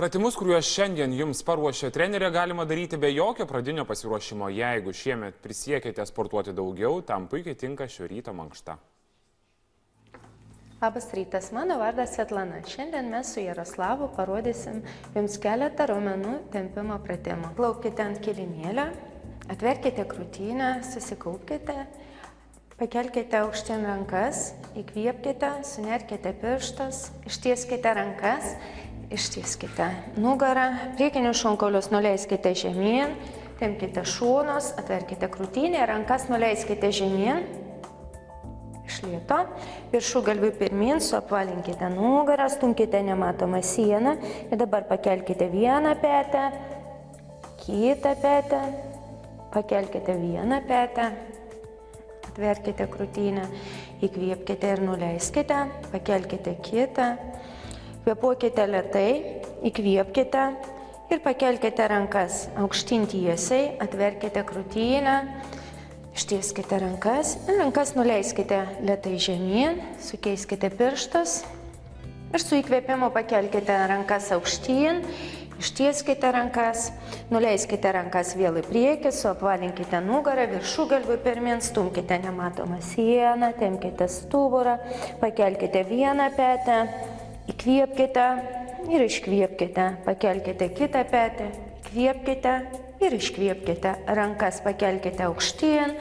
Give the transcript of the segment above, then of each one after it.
Pratimus, kuriuos šiandien jums paruošė trenerė, galima daryti be jokio pradinio pasiruošimo. Jeigu šiemet prisiekėte sportuoti daugiau, tam puikiai tinka šio ryto mankšta. Labas rytas, mano vardas Svetlana. Šiandien mes su Jaroslavu parodysim jums keletą raumenų tempimo pratimų. Plaukite ant kilimėlio, atverkite krūtinę, susikaupkite, pakelkite aukštyn rankas, įkvėpkite, sunerkite pirštus, ištieskite rankas, ištieskite nugarą, priekinius šonkaulius nuleiskite žemyn, tempkite šonus, atverkite krūtinę, rankas nuleiskite žemyn, iš lėto, viršugalvių pirmyn, suapvalinkite nugarą, stumkite nematomą sieną ir dabar pakelkite vieną petę, kitą petę, pakelkite vieną petę, atverkite krūtinę, įkvėpkite ir nuleiskite, pakelkite kitą, kvėpuokite lėtai, įkvėpkite ir pakelkite rankas aukštyn tiesiai, atverkite krūtinę, ištieskite rankas ir rankas nuleiskite lėtai žemyn, sukeiskite pirštus ir su įkvėpimu pakelkite rankas aukštyn, ištieskite rankas, nuleiskite rankas vėl į priekį, suapvalinkite nugarą, viršugalvių pirmyn, stumkite nematomą sieną, tempkite stuburą, pakelkite vieną petę, įkvėpkite ir iškvėpkite, pakelkite kitą petį, įkvėpkite ir iškvėpkite, rankas pakelkite aukštyn,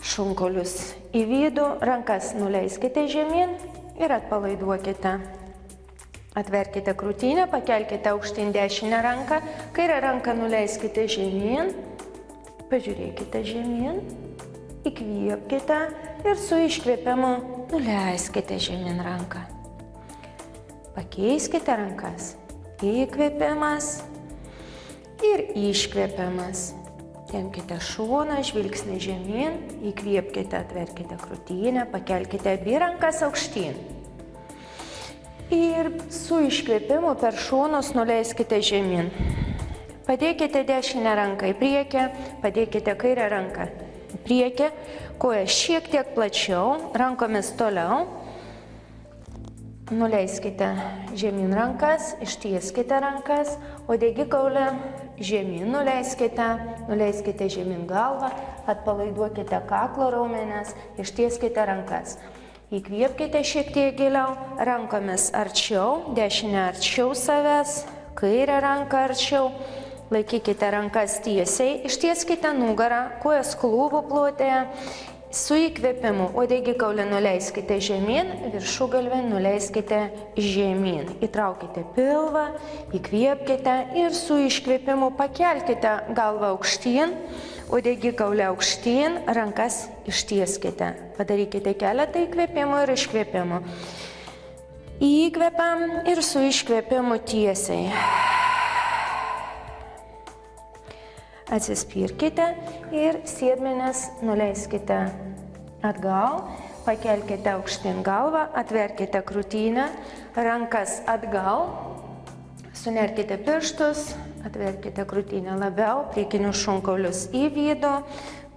šonkaulius į vidų, rankas nuleiskite žemyn ir atpalaiduokite. Atverkite krūtinę, pakelkite aukštyn dešinę ranką, kairę ranką nuleiskite žemyn, pažiūrėkite žemyn, įkvėpkite ir su iškvėpimu nuleiskite žemyn ranką. Pakeiskite rankas, įkvėpimas ir iškvėpimas. Tempkite šoną, žvilgsnį žemyn, įkvėpkite, atverkite krūtinę, pakelkite abi rankas aukštyn. Ir su iškvėpimu per šonus nuleiskite žemyn. Padėkite dešinę ranką į priekį, padėkite kairę ranką į priekį, kojas šiek tiek plačiau, rankomis toliau. Nuleiskite žemyn rankas, ištieskite rankas, uodegikaulį žemyn nuleiskite žemyn galvą, atpalaiduokite kaklo raumenis, ištieskite rankas. Įkvėpkite šiek tiek giliau, rankomis arčiau, dešinę arčiau savęs, kairę ranką arčiau, laikykite rankas tiesiai, ištieskite nugarą, kojas klubų plotėje. Su įkvėpimu uodegikaulį nuleiskite žemyn, viršugalvį nuleiskite žemyn. Įtraukite pilvą, įkvėpkite ir su iškvėpimu pakelkite galvą aukštyn, uodegikaulį aukštyn, rankas ištieskite. Padarykite keletą įkvėpimų ir iškvėpimų. Įkvėpiam ir su iškvėpimu tiesiai. Atsispirkite ir sėdmenis nuleiskite atgal, pakelkite aukštyn galvą, atverkite krūtinę, rankas atgal, sunerkite pirštus, atverkite krūtinę labiau, priekinius šonkaulius į vidų,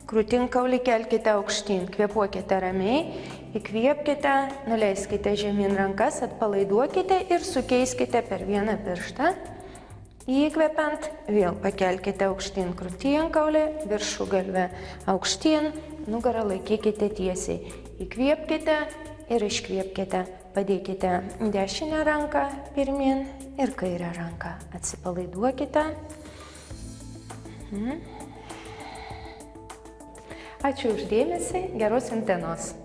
krūtinkaulį kelkite aukštyn, kvėpuokite ramiai, įkvėpkite, nuleiskite žemyn rankas, atpalaiduokite ir sukeiskite per vieną pirštą. Įkvepiant, vėl pakelkite aukštyn krūtinkaulį, viršugalvį aukštyn, nugarą laikykite tiesiai. Įkvėpkite ir iškvėpkite. Padėkite dešinę ranką pirmyn ir kairę ranką. Atsipalaiduokite. Ačiū už dėmesį, geros dienos.